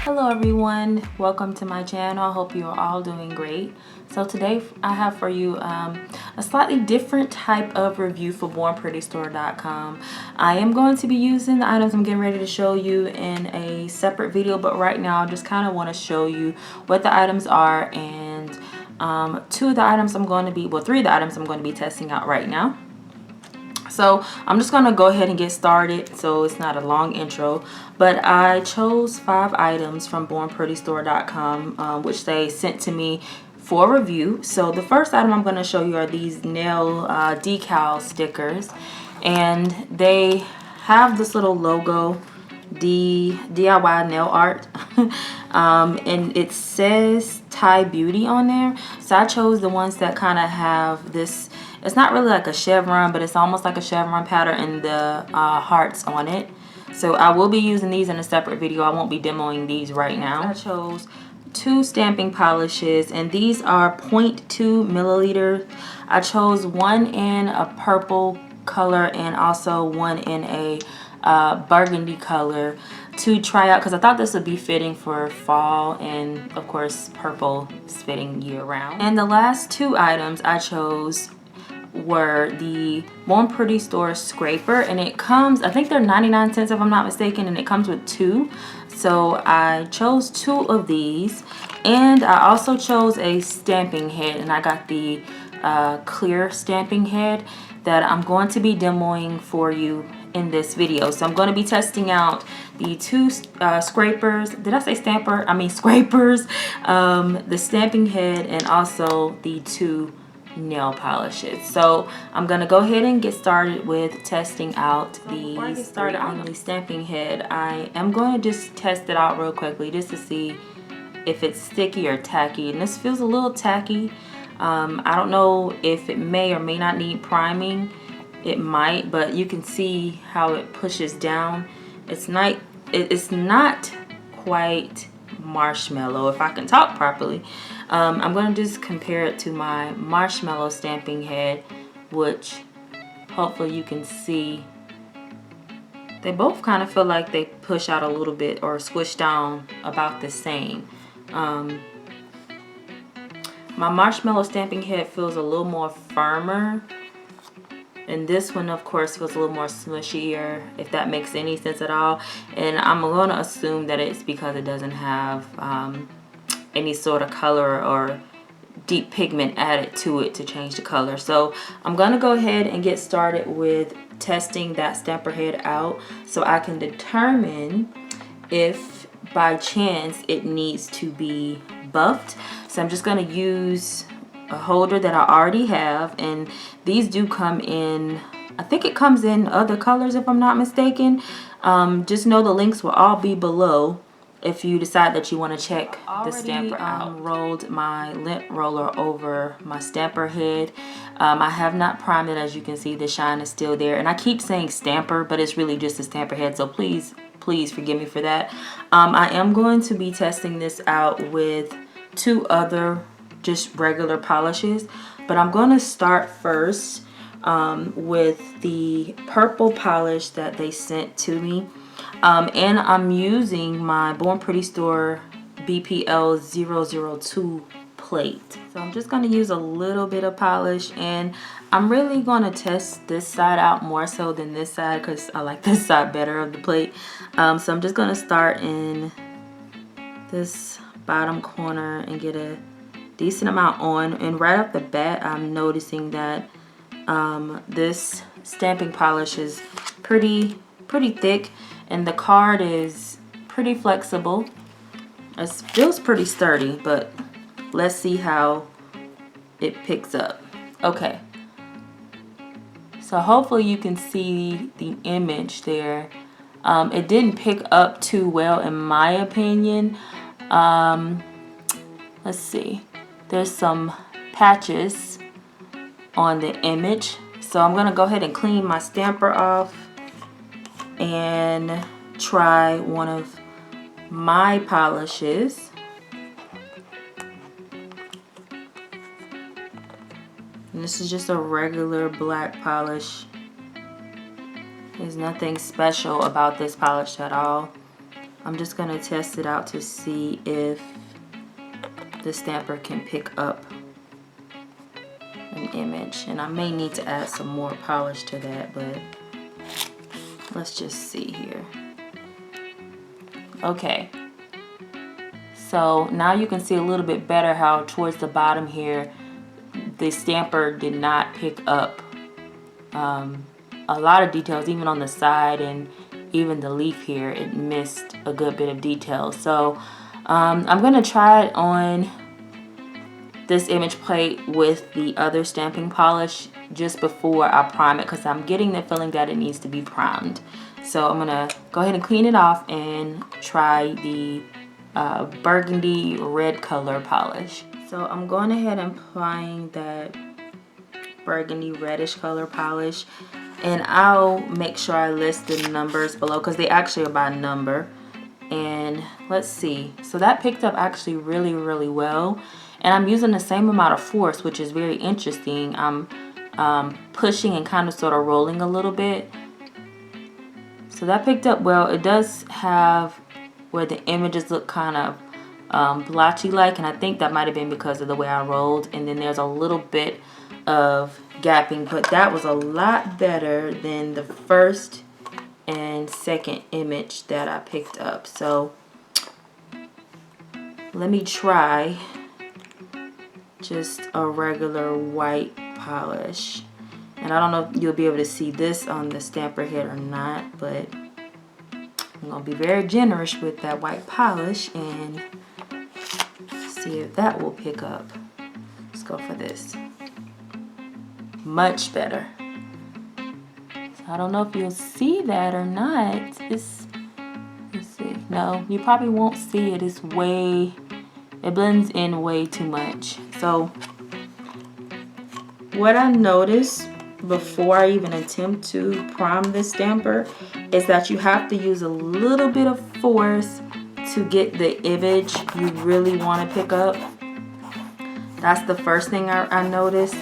Hello everyone, welcome to my channel. I hope you are all doing great. So today I have for you a slightly different type of review for BORNPRETTY I am going to be using the items I'm getting ready to show you in a separate video, but right now I just kind of want to show you what the items are, and three of the items I'm going to be testing out right now. So I'm just going to go ahead and get started so it's not a long intro, but I chose 5 items from BORNPRETTY which they sent to me for review. So the first item I'm going to show you are these nail decal stickers, and they have this little logo, DIY nail art, and it says Thai Beauty on there. So I chose the ones that kind of have this. It's not really like a chevron, but it's almost like a chevron pattern, and the hearts on it. So I will be using these in a separate video. I won't be demoing these right now. I chose 2 stamping polishes, and these are 0.2 milliliters. I chose one in a purple color and also one in a burgundy color to try out, because I thought this would be fitting for fall, and of course purple is fitting year round. And the last 2 items I chose were the Born Pretty Store scraper, and it comes, I think they're 99 cents if I'm not mistaken, and it comes with 2. So I chose 2 of these, and I also chose a stamping head, and I got the clear stamping head that I'm going to be demoing for you in this video. So I'm going to be testing out the 2 scrapers. Did I say stamper? I mean scrapers. The stamping head, and also the 2 nail polishes. So I'm gonna go ahead and get started with testing out these. Before I get started on the stamping head, I am going to just test it out real quickly just to see if it's sticky or tacky, and this feels a little tacky. I don't know if it may or may not need priming. It might, but you can see how it pushes down. It's not quite marshmallow, if I can talk properly. I'm going to just compare it to my marshmallow stamping head, which hopefully you can see. They both kind of feel like they push out a little bit or squish down about the same. My marshmallow stamping head feels a little more firmer, and this one of course feels a little more smushier, if that makes any sense at all. And I'm going to assume that it's because it doesn't have any sort of color or deep pigment added to it to change the color. So I'm going to go ahead and get started with testing that stamper head out so I can determine if by chance it needs to be buffed. So I'm just going to use a holder that I already have, and these do come in, I think it comes in other colors if I'm not mistaken. Just know the links will all be below if you decide that you want to check the stamper out. Rolled my lint roller over my stamper head. I have not primed it. As you can see, the shine is still there, and I keep saying stamper, but it's really just a stamper head, so please forgive me for that. I am going to be testing this out with 2 other just regular polishes, but I'm going to start first with the purple polish that they sent to me. And I'm using my Born Pretty Store BPL 002 plate. So I'm just going to use a little bit of polish, and I'm really going to test this side out more so than this side because I like this side better of the plate. So I'm just going to start in this bottom corner and get a decent amount on, and right off the bat I'm noticing that this stamping polish is pretty thick, and the card is pretty flexible. It feels pretty sturdy, but let's see how it picks up. Okay, so hopefully you can see the image there. It didn't pick up too well in my opinion. Let's see, there's some patches on the image, so I'm gonna go ahead and clean my stamper off and try one of my polishes. And this is just a regular black polish. There's nothing special about this polish at all. I'm just gonna test it out to see if the stamper can pick up an image. And I may need to add some more polish to that, but let's just see here. Okay. So now you can see a little bit better how towards the bottom here, the stamper did not pick up a lot of details, even on the side and even the leaf here, it missed a good bit of detail. So I'm going to try it on this image plate with the other stamping polish just before I prime it, because I'm getting the feeling that it needs to be primed. So I'm going to go ahead and clean it off and try the burgundy red color polish. So I'm going ahead and applying that burgundy reddish color polish, and I'll make sure I list the numbers below because they actually are by number. And let's see, so that picked up actually really well, and I'm using the same amount of force, which is very interesting. I'm pushing and kind of sort of rolling a little bit, so that picked up well. It does have where the images look kind of blotchy like, and I think that might have been because of the way I rolled, and then there's a little bit of gapping, but that was a lot better than the first and second image that I picked up. So let me try just a regular white polish, and I don't know if you'll be able to see this on the stamper head or not, but I'm gonna be very generous with that white polish and see if that will pick up. Let's go for this. Much better. So I don't know if you'll see that or not. Let's see. No, you probably won't see it. It blends in way too much. So what I noticed before I even attempt to prime this stamper is that you have to use a little bit of force to get the image you really want to pick up. That's the first thing I noticed.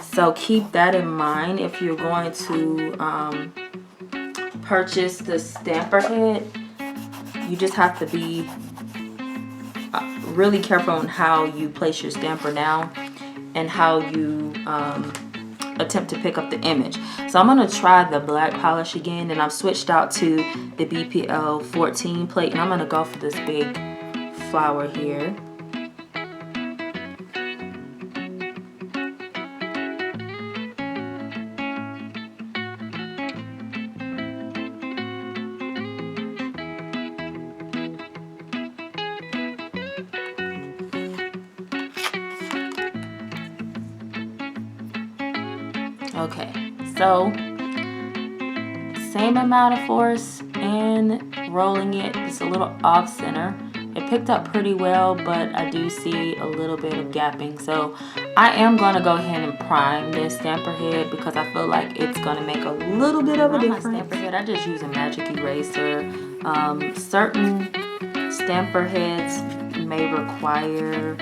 So keep that in mind if you're going to purchase the stamper head. You just have to be really careful on how you place your stamper down and how you attempt to pick up the image. So I'm going to try the black polish again, and I've switched out to the BPL 14 plate, and I'm going to go for this big flower here. Okay, so same amount of force and rolling it. It's a little off center. It picked up pretty well, but I do see a little bit of gapping. So I am going to go ahead and prime this stamper head because I feel like it's going to make a little bit of a difference. My stamper head, I just use a magic eraser. Certain stamper heads may require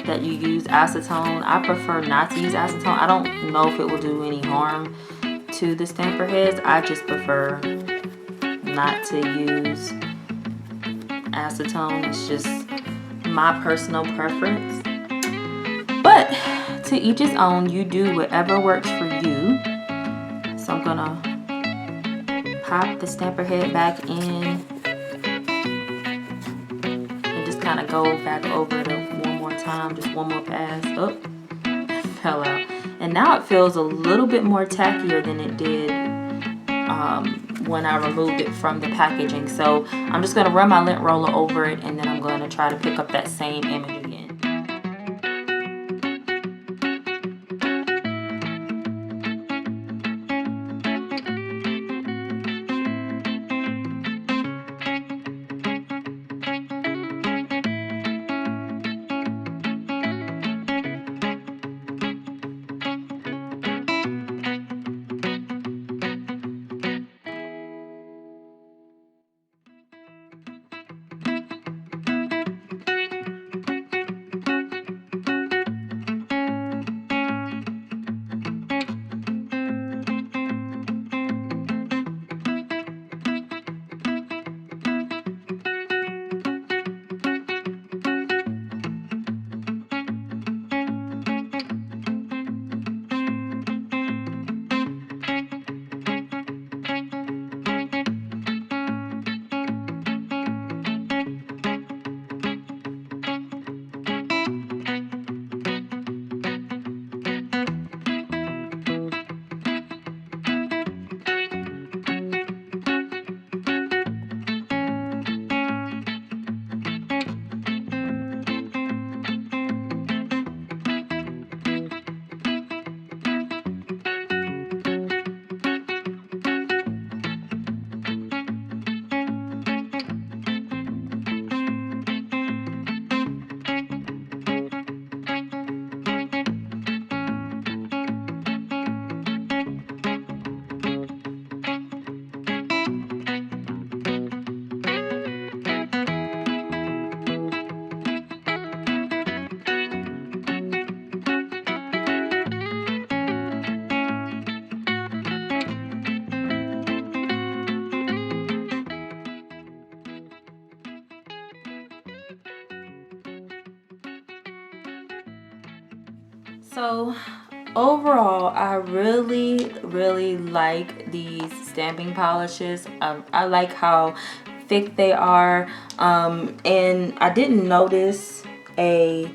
that you use acetone. I prefer not to use acetone. I don't know if it will do any harm to the stamper heads. I just prefer not to use acetone. It's just my personal preference. But to each his own. You do whatever works for you. So I'm gonna pop the stamper head back in and just kind of go back over it one more time, just one more pass. Oh, it fell out. And now it feels a little bit more tackier than it did when I removed it from the packaging. So I'm just going to run my lint roller over it, and then I'm going to try to pick up that same image again. So overall, I really like these stamping polishes. I like how thick they are, and I didn't notice a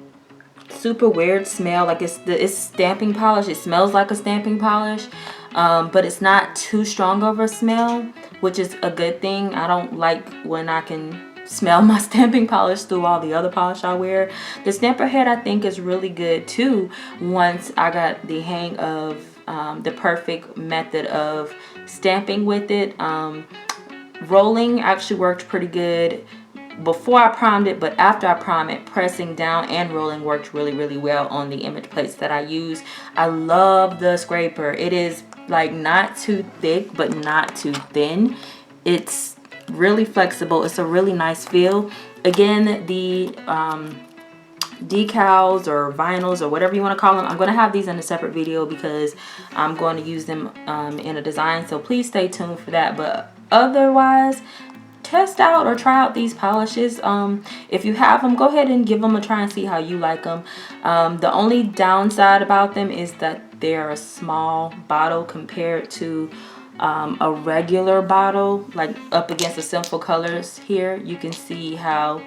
super weird smell. Like it's stamping polish. It smells like a stamping polish, but it's not too strong of a smell, which is a good thing. I don't like when I can smell my stamping polish through all the other polish I wear. The stamper head I think is really good too once I got the hang of the perfect method of stamping with it. Rolling actually worked pretty good before I primed it, but after I primed it, pressing down and rolling worked really well on the image plates that I use. I love the scraper. It is like not too thick but not too thin. It's really flexible. It's a really nice feel. Again, the decals or vinyls or whatever you want to call them, I'm going to have these in a separate video because I'm going to use them in a design, so please stay tuned for that. But otherwise, test out or try out these polishes. If you have them, go ahead and give them a try and see how you like them. The only downside about them is that they're a small bottle compared to a regular bottle. Like up against the Simple Colors here, you can see how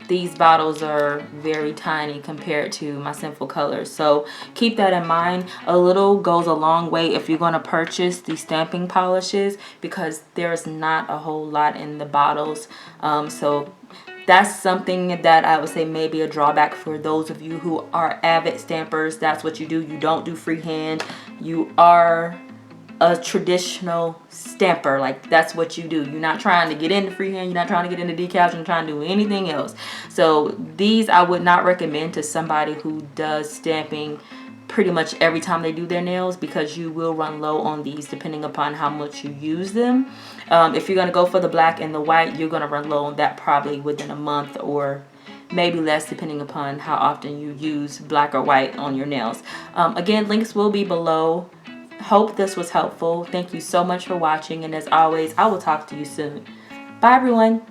these bottles are very tiny compared to my Simple Colors. So keep that in mind. A little goes a long way if you're going to purchase these stamping polishes, because there's not a whole lot in the bottles. So that's something that I would say maybe a drawback for those of you who are avid stampers. That's what you do. You don't do freehand. You are a traditional stamper. Like that's what you do. You're not trying to get into freehand, you're not trying to get into decals, you're not trying to do anything else. So these I would not recommend to somebody who does stamping pretty much every time they do their nails, because you will run low on these depending upon how much you use them. If you're going to go for the black and the white, you're going to run low on that probably within a month or maybe less depending upon how often you use black or white on your nails. Again, links will be below. Hope this was helpful. Thank you so much for watching, and as always, I will talk to you soon. Bye everyone.